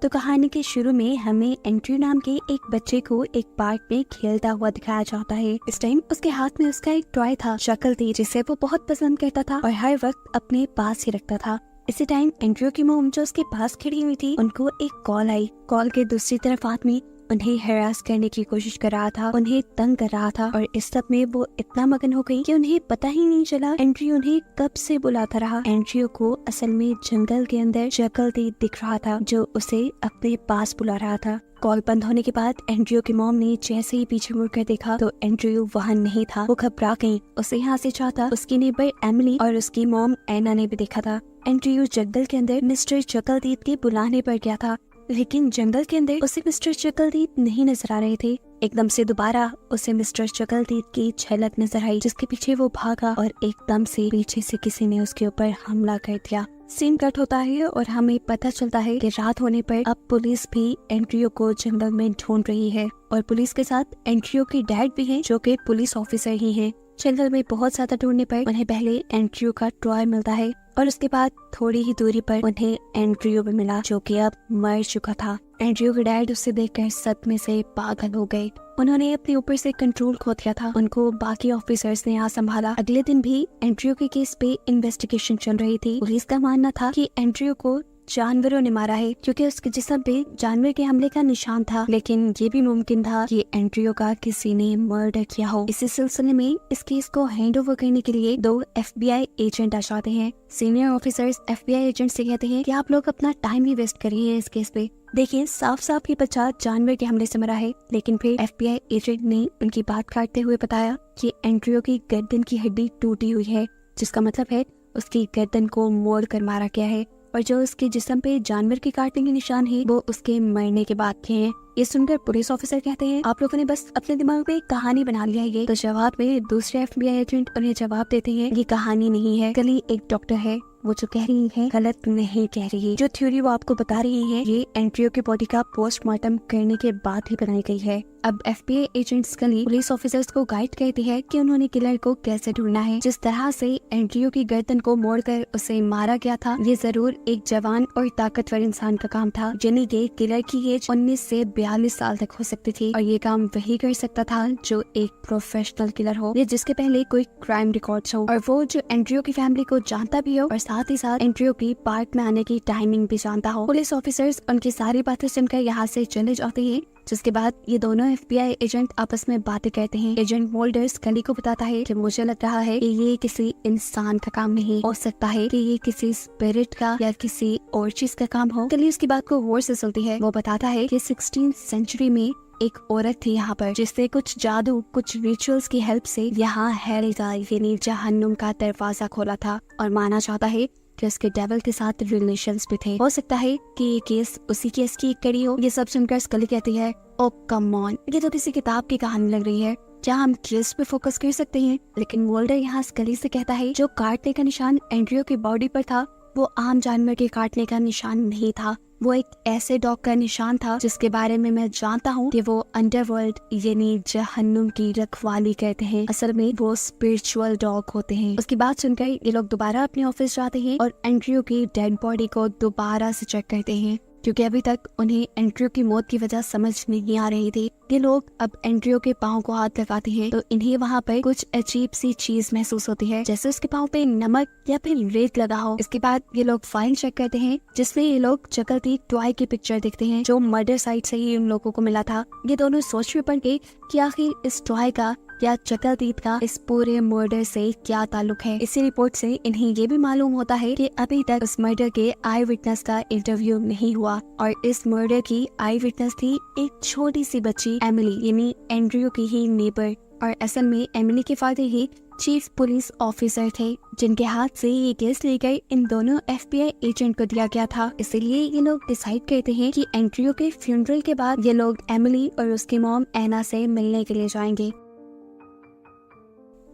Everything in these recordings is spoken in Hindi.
तो कहानी के शुरू में हमें एंड्रयू नाम के एक बच्चे को एक पार्क में खेलता हुआ दिखाया जाता है। इस टाइम उसके हाथ में उसका एक टॉय था, शक्ल थी, जिसे वो बहुत पसंद करता था और हर वक्त अपने पास ही रखता था। इसी टाइम एंड्रयू की मॉम जो उसके पास खड़ी हुई थी, उनको एक कॉल आई। कॉल के दूसरी तरफ आदमी उन्हें हरास करने की कोशिश कर रहा था, उन्हें तंग कर रहा था और इस सब में वो इतना मगन हो गई कि उन्हें पता ही नहीं चला एंड्रयू उन्हें कब से बुलाता रहा। एंड्रयू को असल में जंगल के अंदर चकलदीद दिख रहा था जो उसे अपने पास बुला रहा था। कॉल बंद होने के बाद एंड्रयू की मॉम ने जैसे ही पीछे मुड़कर देखा तो एंड्रयू वहाँ नहीं था। वो घबरा गई। उसे यहाँ से चाहता उसकी नेबर एमिली और उसकी मॉम एना ने भी देखा था। एंड्रयू जंगल के अंदर मिस्टर चकलदीद के बुलाने पर गया था, लेकिन जंगल के अंदर उसे मिस्टर चकलदीद नहीं नजर आ रहे थे। एकदम से दोबारा उसे मिस्टर चकलदीद की झलक नजर आई, जिसके पीछे वो भागा और एकदम से पीछे से किसी ने उसके ऊपर हमला कर दिया। सीन कट होता है और हमें पता चलता है कि रात होने पर अब पुलिस भी एंड्रयू को जंगल में ढूंढ रही है और पुलिस के साथ एंड्रयू की डैड भी है जो कि पुलिस ऑफिसर ही है। जंगल में बहुत ज्यादा ढूंढने पर उन्हें पहले एंड्रयू का टॉय मिलता है और उसके बाद थोड़ी ही दूरी पर उन्हें एंड्रयू भी मिला जो कि अब मर चुका था। एंड्रयू के डैड उसे देखकर सदमे से पागल हो गए। उन्होंने अपने ऊपर से कंट्रोल खो दिया था। उनको बाकी ऑफिसर्स ने यहाँ संभाला। अगले दिन भी एंड्रयू के केस पे इन्वेस्टिगेशन चल रही थी। पुलिस का मानना था कि एंड्रयू को जानवरों ने मारा है क्योंकि उसके जिस्म पे जानवर के हमले का निशान था, लेकिन ये भी मुमकिन था कि एंड्रयू का किसी ने मर्डर किया हो। इसी सिलसिले में इस केस को हैंड ओवर करने के लिए 2 FBI एजेंट आ जाते हैं। सीनियर ऑफिसर्स FBI एजेंट से कहते हैं कि आप लोग अपना टाइम ही वेस्ट करिए इस केस पे। देखिए साफ साफ ये बच्चा जानवर के हमले से मरा है, लेकिन फिर FBI एजेंट ने उनकी बात काटते हुए बताया कि एंड्रयू की गर्दन की हड्डी टूटी हुई है, जिसका मतलब है उसकी गर्दन को मोड़ कर मारा गया है और जो उसके जिस्म पे जानवर के काटने के निशान है वो उसके मरने के बाद के हैं। ये सुनकर पुलिस ऑफिसर कहते हैं आप लोगों ने बस अपने दिमाग में कहानी बना लिया है। तो जवाब में दूसरे FBI एजेंट उन्हें जवाब देते हैं ये कहानी नहीं है, कल एक डॉक्टर है, वो जो कह रही है गलत नहीं कह रही। जो थ्योरी वो आपको बता रही है ये एंड्रयू की बॉडी का पोस्टमार्टम करने के बाद ही बनाई गई है। अब FBI एजेंट्स कली पुलिस ऑफिसर्स को गाइड करती है कि उन्होंने किलर को कैसे ढूंढना है। जिस तरह से एंड्रयू की गर्दन को मोड़कर उसे मारा गया था ये जरूर एक जवान और ताकतवर इंसान का काम था, यानी कि किलर की एज 19 से 42 साल तक हो सकती थी और ये काम वही कर सकता था जो एक प्रोफेशनल किलर हो या जिसके पहले कोई क्राइम रिकॉर्ड्स हो और वो जो एंड्रयू की फैमिली को जानता भी हो और साथ ही साथ एंड्रयू की पार्क में आने की टाइमिंग भी जानता हो। पुलिस ऑफिसर्स उनकी सारी बातें सुनकर यहाँ से चले जाते हैं, जिसके बाद ये दोनों FBI एजेंट आपस में बातें करते हैं। एजेंट मोल्डर्स कली को बताता है कि मुझे लग रहा है कि ये किसी इंसान का काम नहीं हो सकता है कि ये किसी स्पिरिट का या किसी और चीज का काम हो। कली उसकी बात को गौर से सुनती है। वो बताता है कि 16th सेंचुरी में एक औरत थी यहाँ पर जिसने कुछ जादू कुछ रिचुअल्स की हेल्प से यहाँ हेल का यानी जहन्नुम का दरवाजा खोला था और माना जाता है कि उसके डेविल के साथ रिलेशंस भी थे। हो सकता है कि ये केस उसी केस की एक कड़ी हो। ये सब सुनकर स्कली कहती है ओ कम ऑन, ये तो किसी किताब की कहानी लग रही है, क्या हम ट्विस्ट पे फोकस कर सकते हैं। लेकिन मोल्डर यहाँ स्कली से कहता है जो काटने का निशान एंड्रयू की बॉडी पर था वो आम जानवर के काटने का निशान नहीं था, वो एक ऐसे डॉग का निशान था जिसके बारे में मैं जानता हूँ कि वो अंडरवर्ल्ड यानी जहन्नुम की रखवाली करते हैं। असल में वो स्पिरिचुअल डॉग होते हैं। उसकी बात सुनकर ये लोग दोबारा अपने ऑफिस जाते हैं और एंड्रयू की डेड बॉडी को दोबारा से चेक करते हैं क्योंकि अभी तक उन्हें एंड्रयू की मौत की वजह समझ नहीं आ रही थी। ये लोग अब एंड्रयू के पाँव को हाथ लगाते हैं तो इन्हें वहाँ पर कुछ अजीब सी चीज महसूस होती है, जैसे उसके पाँव पे नमक या फिर रेत लगा हो। इसके बाद ये लोग फाइल चेक करते हैं जिसमें ये लोग चकलदीद टॉय की पिक्चर देखते हैं जो मर्डर साइट से ही उन लोगों को मिला था। ये दोनों सोच में पड़ गए कि आखिर इस टॉय का या चकलदीद का इस पूरे मर्डर से क्या ताल्लुक है। इसी रिपोर्ट से इन्हें ये भी मालूम होता है कि अभी तक उस मर्डर के आई विटनेस का इंटरव्यू नहीं हुआ और इस मर्डर की आई विटनेस थी एक छोटी सी बच्ची एमिली यानी एंड्रयू की ही नेबर। और असल में एमिली के फादर ही चीफ पुलिस ऑफिसर थे जिनके हाथ से ये केस लेकर इन दोनों FBI एजेंट को दिया गया था। इसलिए ये लोग डिसाइड करते हैं कि एंड्रयू के फ्यूनरल के बाद ये लोग एमिली और उसकी मॉम एना से मिलने के लिए जाएंगे।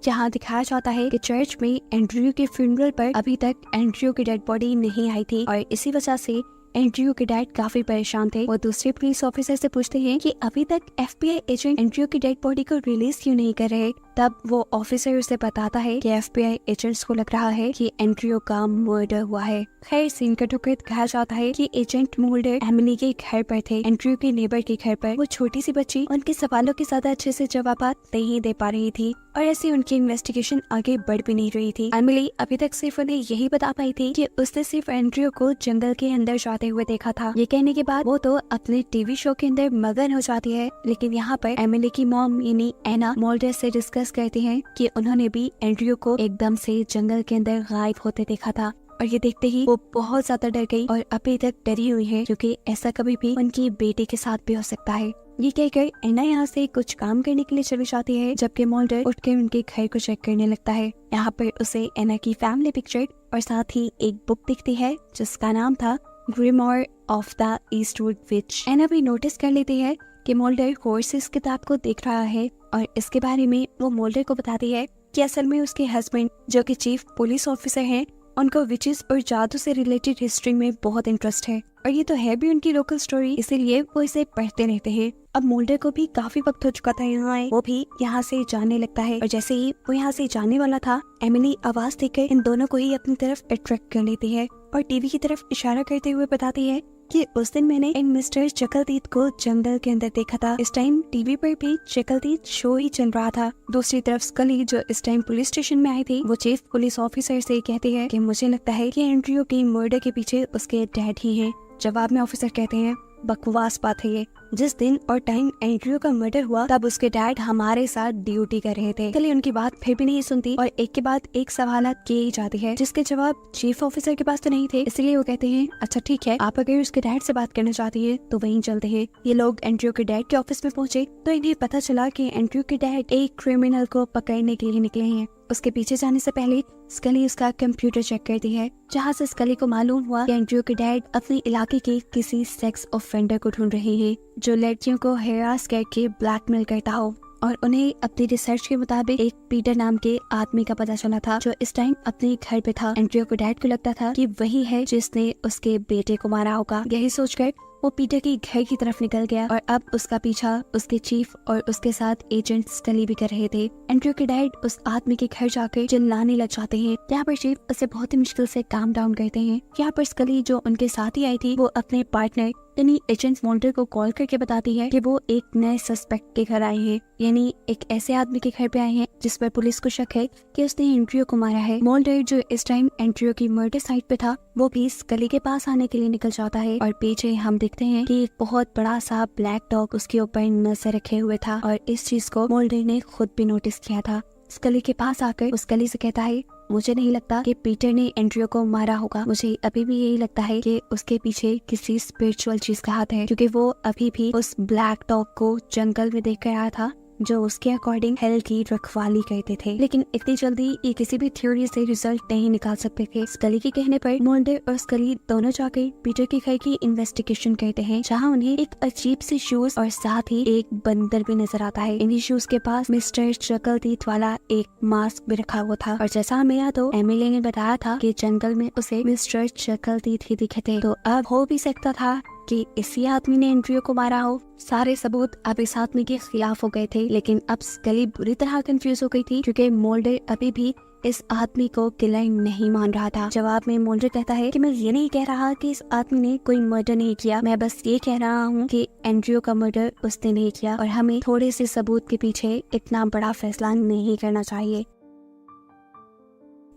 जहाँ दिखाया जाता है कि चर्च में एंड्रयू के फ्यूनरल पर अभी तक एंड्रयू की डेड बॉडी नहीं आई थी और इसी वजह से एंड्रयू के डैड काफी परेशान थे। वो दूसरे पुलिस ऑफिसर से पूछते हैं कि अभी तक FBI एजेंट एंड्रयू की डेड बॉडी को रिलीज क्यों नहीं कर रहे तब वो ऑफिसर उसे बताता है कि FBI एजेंट्स को लग रहा है कि एंड्रयू का मर्डर हुआ है। खैर सीन कट होकर कहा जाता है कि एजेंट मोल्डर एमिली के घर पर थे, एंड्रयू के नेबर के घर पर। वो छोटी सी बच्ची उनके सवालों के ज्यादा अच्छे से जवाब नहीं दे पा रही थी और ऐसे उनकी इन्वेस्टिगेशन आगे बढ़ भी नहीं रही थी। एमिली अभी तक सिर्फ उन्हें यही बता पाई थी कि उसने सिर्फ एंड्रयू को जंगल के अंदर जाते हुए देखा था। ये कहने के बाद वो तो अपने टीवी शो के अंदर मगन हो जाती है, लेकिन यहाँ पर एमिली की मॉम यानी एना मोल्डर से डिस्कस करती है कि उन्होंने भी एंड्रयू को एकदम से जंगल के अंदर गायब होते देखा था। और ये देखते ही वो बहुत ज्यादा डर गई और अभी तक डरी हुई है क्योंकि ऐसा कभी भी उनकी बेटी के साथ भी हो सकता है। ये कहकर एना यहाँ से कुछ काम करने के लिए चली जाती है, जबकि मोल्डर उठकर उनके घर को चेक करने लगता है। यहाँ पर उसे एना की फैमिली पिक्चर और साथ ही एक बुक दिखती है जिसका नाम था ग्रिमोर ऑफ द ईस्टवुड विच। एना भी नोटिस कर लेती है कि मोल्डर गौर से इस किताब को देख रहा है और इसके बारे में वो मोल्डर को बताती है कि असल में उसके हस्बैंड जो कि चीफ पुलिस ऑफिसर हैं, उनको विचेस और जादू से रिलेटेड हिस्ट्री में बहुत इंटरेस्ट है और ये तो है भी उनकी लोकल स्टोरी, इसीलिए वो इसे पढ़ते रहते हैं। अब मोल्डर को भी काफी वक्त हो चुका था यहाँ आए, वो भी यहाँ से जाने लगता है और जैसे ही वो यहाँ से जाने वाला था, एमिली आवाज देकर इन दोनों को ही अपनी तरफ अट्रैक्ट कर लेती है और टीवी की तरफ इशारा करते हुए बताती है कि उस दिन मैंने इन मिस्टर चकलदीद को जंगल के अंदर देखा था। इस टाइम टीवी पर भी चकलदीद शो ही चल रहा था। दूसरी तरफ स्कली जो इस टाइम पुलिस स्टेशन में आई थी, वो चीफ पुलिस ऑफिसर से कहती है कि मुझे लगता है कि एंड्रयू की मर्डर के पीछे उसके डैड ही हैं। जवाब में ऑफिसर कहते हैं बकवास बात है ये, जिस दिन और टाइम एंड्रयू का मर्डर हुआ तब उसके डैड हमारे साथ ड्यूटी कर रहे थे। कल उनकी बात फिर भी नहीं सुनती और एक के बाद एक सवाल किए ही जाती है, जिसके जवाब चीफ ऑफिसर के पास तो नहीं थे। इसलिए वो कहते हैं अच्छा ठीक है, आप अगर उसके डैड से बात करना चाहती है तो वहीं चलते हैं। ये लोग एंड्रयू के डैड के ऑफिस में पहुंचे तो इन्हें पता चला कि एंड्रयू के डैड एक क्रिमिनल को पकड़ने के लिए निकले हैं। उसके पीछे जाने से पहले स्कली उसका कंप्यूटर चेक करती है, जहाँ से स्कली को मालूम हुआ कि एंड्रयू के डैड अपने इलाके के किसी सेक्स ऑफेंडर को ढूंढ रहे हैं जो लड़कियों को हेरास करके ब्लैकमेल करता हो। और उन्हें अपनी रिसर्च के मुताबिक एक पीटर नाम के आदमी का पता चला था जो इस टाइम अपने घर पे था। एंड्रयू के डैड को लगता था कि वही है जिसने उसके बेटे को मारा होगा। यही सोचकर वो पीटर के घर की तरफ निकल गया और अब उसका पीछा उसके चीफ और उसके साथ एजेंट स्कली भी कर रहे थे। एंड्रयू के डैड उस आदमी के घर जाकर चिल्लाने लग जाते हैं। यहाँ पर चीफ उसे बहुत ही मुश्किल से काम डाउन करते हैं। यहाँ पर स्कली जो उनके साथ ही आई थी, वो अपने पार्टनर यानी एजेंट मोल्डर को कॉल करके बताती है कि वो एक नए सस्पेक्ट के घर आए हैं, यानी एक ऐसे आदमी के घर पे आए हैं जिस पर पुलिस को शक है कि उसने एंड्रयू को मारा है। मोल्डर जो इस टाइम एंड्रयू की मर्डर साइट पे था, वो भी स्कली के पास आने के लिए निकल जाता है और पीछे हम देखते हैं कि एक बहुत बड़ा सा ब्लैक डॉग उसके ऊपर नजर रखे हुए था और इस चीज को मोल्डर ने खुद भी नोटिस किया था। स्कली के पास आकर उस स्कली से कहता है मुझे नहीं लगता कि पीटर ने एंड्रयू को मारा होगा, मुझे अभी भी यही लगता है कि उसके पीछे किसी स्पिरिचुअल चीज का हाथ है, क्योंकि वो अभी भी उस ब्लैक डॉग को जंगल में देख कर आया था जो उसके अकॉर्डिंग हेल की रखवाली करते थे। लेकिन इतनी जल्दी ये किसी भी थ्योरी से रिजल्ट नहीं निकाल सकते थे। स्कली के कहने पर मोल्डर और स्कली दोनों जाकर पीटर के घर की इन्वेस्टिगेशन करते हैं, जहां उन्हें एक अजीब सी शूज और साथ ही एक बंदर भी नजर आता है। इन्हीं शूज के पास मिस्टर चकलदीद वाला एक मास्क भी रखा हुआ था और जैसा हमें याद हो, एमिली ने बताया था कि जंगल में उसे मिस्टर चकलदीद ही दिखे थे, तो अब हो भी सकता था कि इसी आदमी ने एंड्रयू को मारा हो। सारे सबूत अब इस आदमी के खिलाफ हो गए थे, लेकिन अब स्कली बुरी तरह कंफ्यूज हो गई थी क्योंकि मोल्डर अभी भी इस आदमी को किलर नहीं मान रहा था। जवाब में मोल्डर कहता है कि मैं ये नहीं कह रहा कि इस आदमी ने कोई मर्डर नहीं किया, मैं बस ये कह रहा हूँ कि एंड्रयू का मर्डर उसने नहीं किया और हमें थोड़े से सबूत के पीछे इतना बड़ा फैसला नहीं करना चाहिए।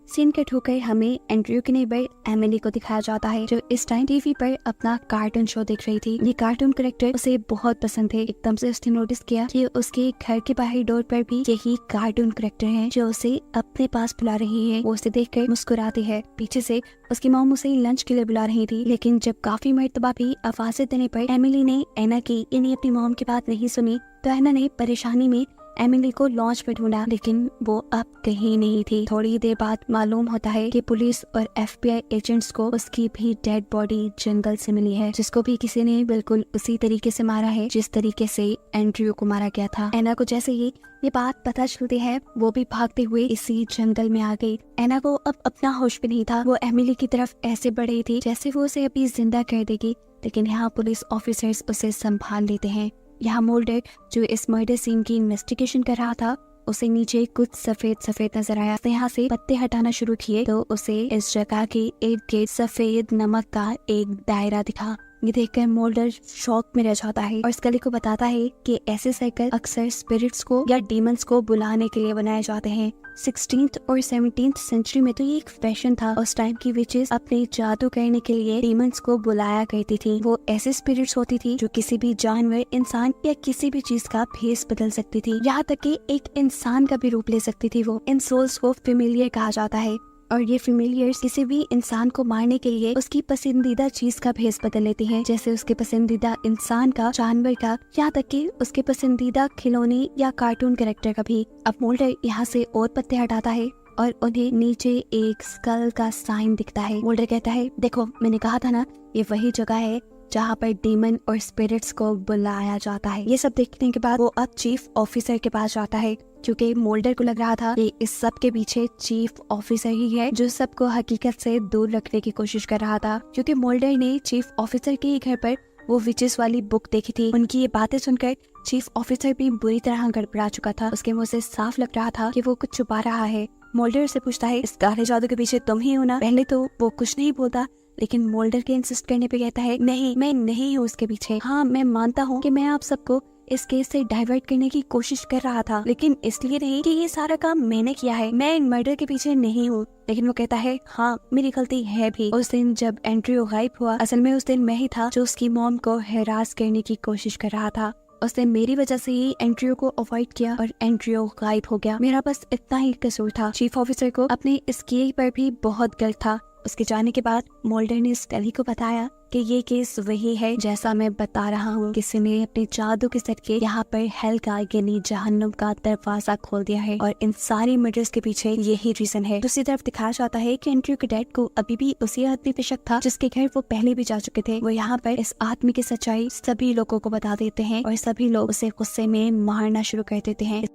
सीन कट होकर हमें एंड्रयू की नेबर एमिली को दिखाया जाता है जो इस टाइम टीवी पर अपना कार्टून शो देख रही थी। ये कार्टून कैरेक्टर उसे बहुत पसंद थे। एकदम से उसने नोटिस किया कि उसके घर के बाहरी डोर पर भी यही कार्टून कैरेक्टर हैं जो उसे अपने पास बुला रही है। वो उसे देखकर मुस्कुराती है। पीछे से उसकी मॉम उसे लंच के लिए बुला रही थी, लेकिन जब काफी मर्तबा भी आवाजें देने पर एमिली ने एना की यानी अपनी मॉम की बात नहीं सुनी, तो एना ने परेशानी में एमिली को लॉन्च पे ढूंढा, लेकिन वो अब कहीं नहीं थी। थोड़ी देर बाद मालूम होता है कि पुलिस और FBI एजेंट्स को उसकी भी डेड बॉडी जंगल से मिली है, जिसको भी किसी ने बिल्कुल उसी तरीके से मारा है जिस तरीके से एंड्रयू को मारा गया था। एना को जैसे ही ये बात पता चलती है, वो भी भागते हुए इसी जंगल में आ गई। एना को अब अपना होश भी नहीं था। वो एमिली की तरफ ऐसे बढ़ रही थी जैसे वो उसे अभी जिंदा कर देगी, लेकिन यहाँ पुलिस ऑफिसर्स उसे संभाल लेते हैं। यहाँ मोल्डर जो इस मर्डर सीन की इन्वेस्टिगेशन कर रहा था, उसे नीचे कुछ सफेद सफेद नजर आया। उसने यहाँ से पत्ते हटाना शुरू किए तो उसे इस जगह के इर्द गिर्द सफेद नमक का एक दायरा दिखा। ये देखकर मोल्डर शॉक में रह जाता है और स्कली को बताता है कि ऐसे साइकिल अक्सर स्पिरिट्स को या डीमंस को बुलाने के लिए बनाए जाते हैं। 16th और 17th सेंचुरी में तो ये एक फैशन था। उस टाइम की विचेस अपने जादू करने के लिए डीमंस को बुलाया करती थी। वो ऐसे स्पिरिट्स होती थी जो किसी भी जानवर, इंसान या किसी भी चीज का भेस बदल सकती थी। यहाँ तक कि एक इंसान का भी रूप ले सकती थी वो। इन सोल्स को फेमिलियर कहा जाता है और ये फेमिलियर्स किसी भी इंसान को मारने के लिए उसकी पसंदीदा चीज का भेस बदल लेती हैं, जैसे उसके पसंदीदा इंसान का, जानवर का, यहाँ तक कि उसके पसंदीदा खिलौने या कार्टून कैरेक्टर का भी। अब मोल्डर यहाँ से और पत्ते हटाता है और उन्हें नीचे एक स्कल का साइन दिखता है। मोल्डर कहता है, देखो मैंने कहा था ना, ये वही जगह है जहाँ पर डीमन और स्पिरिट्स को बुलाया जाता है। ये सब देखने के बाद वो अब चीफ ऑफिसर के पास जाता है, क्योंकि मोल्डर को लग रहा था कि इस सब के पीछे चीफ ऑफिसर ही है जो सबको हकीकत से दूर रखने की कोशिश कर रहा था। क्योंकि मोल्डर ने चीफ ऑफिसर के घर पर वो विचेस वाली बुक देखी थी। उनकी ये बातें सुनकर चीफ ऑफिसर भी बुरी तरह गड़बड़ा चुका था। उसके मुंह से साफ लग रहा था कि वो कुछ छुपा रहा है। मोल्डर से पूछता है, इस काले जादू के पीछे तुम ही हो ना? पहले तो वो कुछ नहीं बोलता, लेकिन मोल्डर के इंसिस्ट करने पे कहता है, नहीं मैं नहीं हूँ उसके पीछे। हाँ मैं मानता हूँ कि मैं आप सबको इस केस से डाइवर्ट करने की कोशिश कर रहा था, लेकिन इसलिए नहीं कि ये सारा काम मैंने किया है। मैं इन मर्डर के पीछे नहीं हूँ। लेकिन वो कहता है, हाँ मेरी गलती है भी। उस दिन जब एंड्रयू गायब हुआ, असल में उस दिन मैं ही था जो उसकी मॉम को हैरास करने की कोशिश कर रहा था। उसने मेरी वजह से ही एंड्रयू को अवॉइड किया और एंड्रयू गायब हो गया। मेरा बस इतना ही कसूर था। चीफ ऑफिसर को अपने इस किए पर भी बहुत गर्व था। उसके जाने के बाद मोल्डर ने स्कली को बताया कि ये केस वही है जैसा मैं बता रहा हूँ। किसी ने अपने जादू के सदके यहाँ पर हेल का यानी जहन्नुम का दरवाजा खोल दिया है और इन सारी मर्डर्स के पीछे यही रीजन है। दूसरी तरफ दिखाया जाता है कि एंड्रयू के डैड को अभी भी उसी आदमी पे शक था जिसके घर वो पहले भी जा चुके थे। वो यहाँ पर इस आदमी की सच्चाई सभी लोगों को बता देते हैं और सभी लोग उसे गुस्से में मारना शुरू कर देते हैं।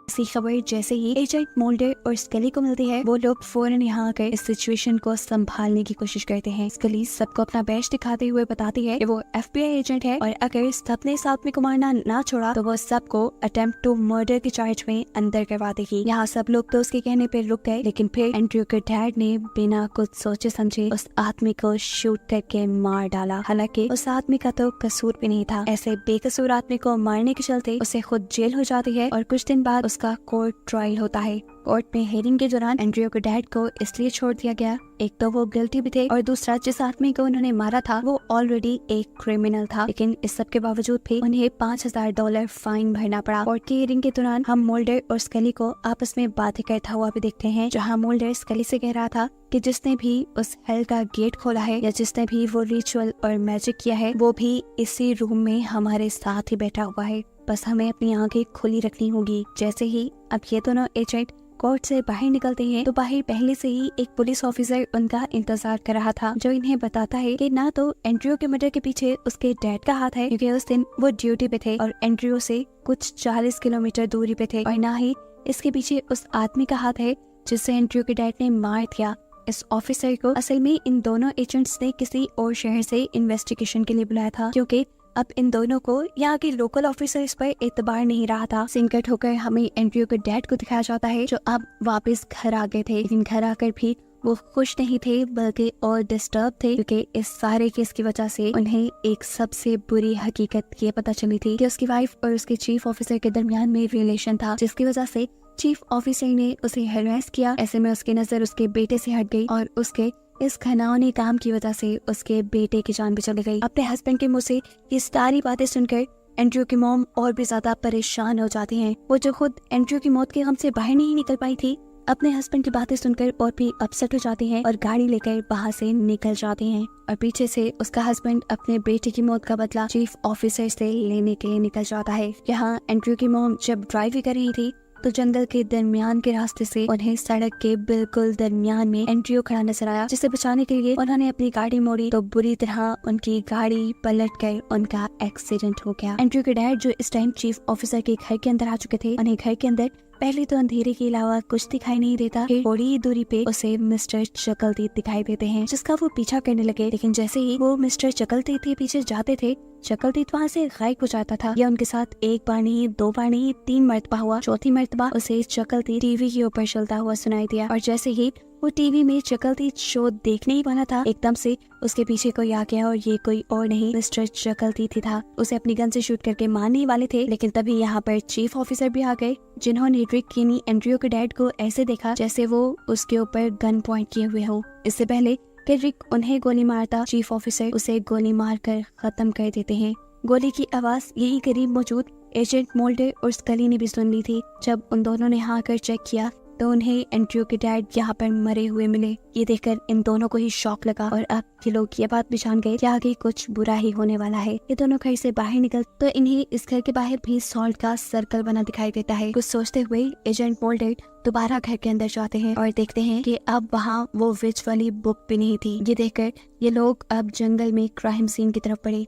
इसी खबर जैसे ही एजेंट मोल्डर और स्कली को मिलती है, वो लोग फौरन यहाँ आकर इस सिचुएशन को संभालने की कोशिश करते हैं। स्कली सबको अपना बैच दिखाते हुए बताती है कि वो FBI एजेंट है और अगर सबने साथ में को मारना ना छोड़ा तो वो सबको अटेम्प्ट टू मर्डर के चार्ज में अंदर करवा देगी। यहाँ सब लोग तो उसके कहने पे रुक गए, लेकिन फिर एंड्रयू के डैड ने बिना कुछ सोचे समझे उस आदमी को शूट करके मार डाला। हालांकि उस आदमी का तो कसूर भी नहीं था। ऐसे बेकसूर आदमी को मारने के चलते उसे खुद जेल हो जाती है और कुछ दिन बाद उसका कोर्ट ट्रायल होता है। कोर्ट में हेयरिंग के दौरान एंड्रयू के डैड को इसलिए छोड़ दिया गया, एक तो वो गिल्टी भी थे और दूसरा जिस आदमी को उन्होंने मारा था वो ऑलरेडी एक क्रिमिनल था। लेकिन इस सब के बावजूद भी उन्हें $5000 फाइन भरना पड़ा। कोर्ट की हेयरिंग के दौरान हम मोल्डर और स्कली को आपस में बातें करता हुआ भी देखते हैं, जहाँ मोल्डर स्कली से कह रहा था कि जिसने भी उस हेल का गेट खोला है या जिसने भी वो रिचुअल और मैजिक किया है वो भी इसी रूम में हमारे साथ ही बैठा हुआ है, बस हमें अपनी आंखें खुली रखनी होगी। जैसे ही अब ये दोनों एजेंट कोर्ट से बाहर निकलते हैं तो बाहर पहले से ही एक पुलिस ऑफिसर उनका इंतजार कर रहा था, जो इन्हें बताता है कि ना तो एंड्रयू के मर्डर के पीछे उसके डैड का हाथ है, क्योंकि उस दिन वो ड्यूटी पे थे और एंड्रयू से कुछ 40 किलोमीटर दूरी पे थे, और ना ही इसके पीछे उस आदमी का हाथ है जिससे एंड्रयू के डैड ने मार दिया। इस ऑफिसर को असल में इन दोनों एजेंट्स ने किसी और शहर से इन्वेस्टिगेशन के लिए बुलाया था, क्योंकि अब इन दोनों को यहाँ के लोकल ऑफिसर्स पर एतबार नहीं रहा था। सिंकट होकर हमें एंड्रयू के डैड को दिखाया जाता है जो अब वापस घर आ गए थे, लेकिन घर आकर भी वो खुश नहीं थे बल्कि और डिस्टर्ब थे, क्योंकि इस सारे केस की वजह से उन्हें एक सबसे बुरी हकीकत ये पता चली थी कि उसकी वाइफ और उसके चीफ ऑफिसर के दरमियान में रिलेशन था, जिसकी वजह से चीफ ऑफिसर ने उसे हैरेस किया। ऐसे में उसकी नजर उसके बेटे से हट गई और उसके इस घनावनी काम की वजह से उसके बेटे की जान भी चली गई। अपने हस्बैंड के मुंह से ये सारी बातें सुनकर एंड्रयू की मॉम और भी ज्यादा परेशान हो जाती हैं। वो जो खुद एंड्रयू की मौत के गम से बाहर नहीं निकल पाई थी, अपने हस्बैंड की बातें सुनकर और भी अपसेट हो जाती हैं और गाड़ी लेकर वहाँ से निकल जाती हैं। और पीछे से उसका हस्बैंड अपने बेटे की मौत का बदला चीफ ऑफिसर से लेने के लिए निकल जाता है। यहाँ एंड्रयू की मॉम जब ड्राइव कर रही थी तो जंगल के दरमियान के रास्ते से उन्हें सड़क के बिल्कुल दरमियान में एंड्रयू खड़ा नजर आया, जिसे बचाने के लिए उन्होंने अपनी गाड़ी मोड़ी तो बुरी तरह उनकी गाड़ी पलट कर उनका एक्सीडेंट हो गया। एंड्रयू के डैड जो इस टाइम चीफ ऑफिसर के घर के अंदर आ चुके थे, उन्हें घर के अंदर पहले तो अंधेरे के अलावा कुछ दिखाई नहीं देता, फिर थोड़ी ही दूरी पे उसे मिस्टर चकलदीद दिखाई देते हैं जिसका वो पीछा करने लगे। लेकिन जैसे ही वो मिस्टर चकलदीद के पीछे जाते थे, चकलदीद वहाँ से गायब हो जाता था। यह उनके साथ एक बार नहीं, 2 बार नहीं, 3 मरतबा हुआ। चौथी मरतबा उसे चकलदीद टीवी के ऊपर चलता हुआ सुनाई दिया और जैसे ही वो टीवी में चकलदीद शो देखने ही वाला था, एकदम से उसके पीछे कोई आ गया और ये कोई और नहीं मिस्टर चकलदीद ही था। उसे अपनी गन से शूट करके मारने ही वाले थे, लेकिन तभी यहाँ पर चीफ ऑफिसर भी आ गए जिन्होंने रिक यानी एंड्रयू के डैड को ऐसे देखा जैसे वो उसके ऊपर गन पॉइंट किए हुए हो। इससे पहले कि रिक उन्हें गोली मारता, चीफ ऑफिसर उसे गोली मारकर खत्म कर देते हैं। गोली की आवाज यही करीब मौजूद एजेंट मोल्डर और स्कली ने भी सुन ली थी। जब उन दोनों ने हाँ कर चेक किया तो उन्हें एंड्रयू के डैड यहाँ पर मरे हुए मिले। ये देखकर इन दोनों को ही शॉक लगा और अब ये लोग ये बात भी जान गए कि आगे कुछ बुरा ही होने वाला है। ये दोनों घर से बाहर निकल तो इन्हें इस घर के बाहर भी सॉल्ट का सर्कल बना दिखाई देता है। कुछ सोचते हुए एजेंट मोल्डर दोबारा घर के अंदर जाते हैं और देखते हैं कि अब वहाँ वो विच वाली बुक भी नहीं थी। ये देखकर ये लोग अब जंगल में क्राइम सीन की तरफ बढ़े,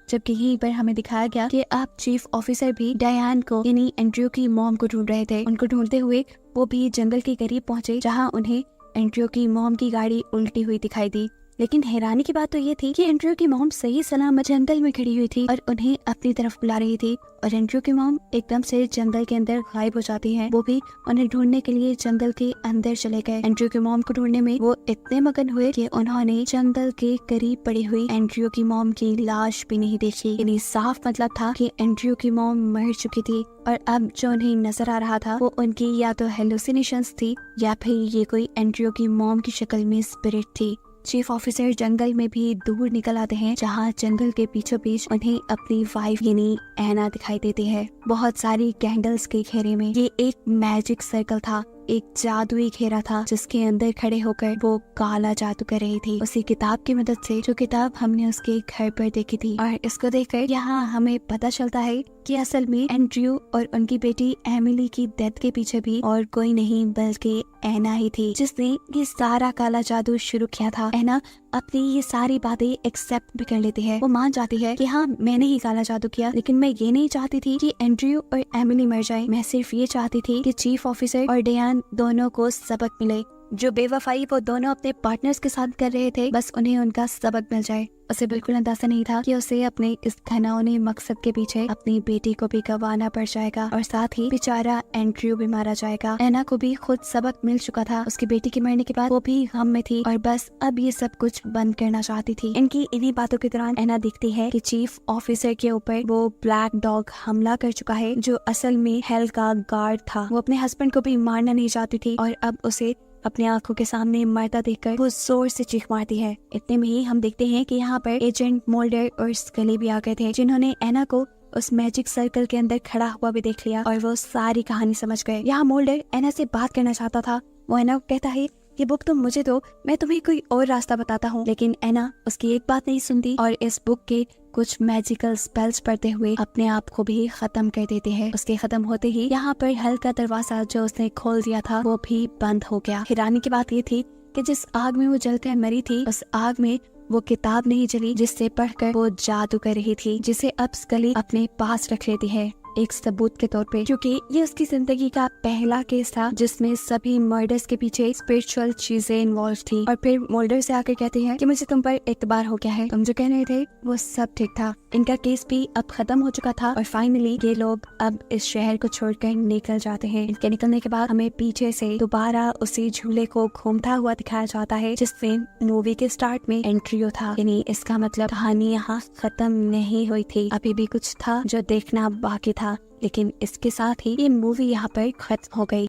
जबकि यहीं पर हमें दिखाया गया कि अब चीफ ऑफिसर भी डायन को यानी एंड्रयू की मॉम को ढूंढ रहे थे। उनको ढूंढते हुए वो भी जंगल के करीब पहुंचे जहां उन्हें एंड्रयू की मॉम की गाड़ी उल्टी हुई दिखाई दी। लेकिन हैरानी की बात तो ये थी कि एंड्रयू की मॉम सही सलामत जंगल में खड़ी हुई थी और उन्हें अपनी तरफ बुला रही थी और एंड्रयू की मॉम एकदम से जंगल के अंदर गायब हो जाती है। वो भी उन्हें ढूंढने के लिए जंगल के अंदर चले गए। एंड्रयू की मॉम को ढूंढने में वो इतने मगन हुए कि उन्होंने जंगल के करीब पड़ी हुई एंड्रयू की मॉम की लाश भी नहीं देखी। यानी साफ मतलब था कि एंड्रयू की मॉम मर चुकी थी और अब जो उन्हें नजर आ रहा था वो उनकी या तो हेलुसिनेशंस थी या फिर ये कोई एंड्रयू की मॉम की शक्ल में स्पिरिट थी। चीफ ऑफिसर जंगल में भी दूर निकल आते हैं जहां जंगल के पीछे बीच उन्हें अपनी वाइफ यानी एना दिखाई देती है। बहुत सारी कैंडल्स के घेरे में ये एक मैजिक सर्कल था, एक जादुई घेरा था जिसके अंदर खड़े होकर वो काला जादू कर रही थी उसी किताब की मदद से जो किताब हमने उसके घर पर देखी थी। और इसको देखकर यहाँ हमें पता चलता है कि असल में एंड्रयू और उनकी बेटी एमिली की डेथ के पीछे भी और कोई नहीं बल्कि एना ही थी जिसने ये सारा काला जादू शुरू किया था। एना अपनी ये सारी बातें एक्सेप्ट भी कर लेती है। वो मान जाती है कि हाँ मैंने ही काला जादू किया, लेकिन मैं ये नहीं चाहती थी कि एंड्रयू और एमिली मर जाए। मैं सिर्फ ये चाहती थी कि चीफ ऑफिसर और डेयान दोनों को सबक मिले। जो बेवफाई वो दोनों अपने पार्टनर्स के साथ कर रहे थे, बस उन्हें उनका सबक मिल जाए। उसे बिल्कुल अंदाजा नहीं था कि उसे अपने इस घिनौने मकसद के पीछे अपनी बेटी को भी गंवाना पड़ जाएगा और साथ ही बेचारा एंड्रयू भी मारा जाएगा। एना को भी खुद सबक मिल चुका था उसकी बेटी के मरने के बाद, वो भी गम में थी और बस अब ये सब कुछ बंद करना चाहती थी। इनकी इन्हीं बातों के दौरान एना दिखती है कि चीफ ऑफिसर के ऊपर वो ब्लैक डॉग हमला कर चुका है जो असल में हेल का गार्ड था। वो अपने हस्बैंड को भी मारना नहीं चाहती थी और अब उसे अपने आंखों के सामने मरता देखकर वो जोर से चीख मारती है। इतने में ही हम देखते हैं कि यहाँ पर एजेंट मोल्डर और स्कली भी आ गए थे जिन्होंने एना को उस मैजिक सर्कल के अंदर खड़ा हुआ भी देख लिया और वो सारी कहानी समझ गए। यहाँ मोल्डर एना से बात करना चाहता था। वो एना को कहता है ये बुक तुम मुझे दो, मैं तुम्हें कोई और रास्ता बताता हूँ। लेकिन एना उसकी एक बात नहीं सुनती और इस बुक के कुछ मैजिकल स्पेल्स पढ़ते हुए अपने आप को भी खत्म कर देते हैं। उसके खत्म होते ही यहाँ पर हल का दरवाजा जो उसने खोल दिया था वो भी बंद हो गया। हैरानी की बात ये थी कि जिस आग में वो जलकर मरी थी उस आग में वो किताब नहीं जली जिससे पढ़कर वो जादू कर रही थी, जिसे अब स्कली अपने पास रख लेती है एक सबूत के तौर पे, क्योंकि ये उसकी जिंदगी का पहला केस था जिसमें सभी मर्डर्स के पीछे स्पिरिचुअल चीजें इन्वॉल्व थी। और फिर मोल्डर से आकर कहते हैं कि मुझे तुम पर एतबार हो गया है, तुम जो कह रहे थे वो सब ठीक था। इनका केस भी अब खत्म हो चुका था और फाइनली ये लोग अब इस शहर को छोड़कर निकल जाते हैं। इनके निकलने के बाद हमें पीछे से दोबारा उसी झूले को घूमता हुआ दिखाया जाता है जिसमें मूवी के स्टार्ट में एंट्रियो था। यानी इसका मतलब कहानी यहाँ खत्म नहीं हुई थी, अभी भी कुछ था जो देखना बाकी था। लेकिन इसके साथ ही ये मूवी यहाँ पर खत्म हो गई।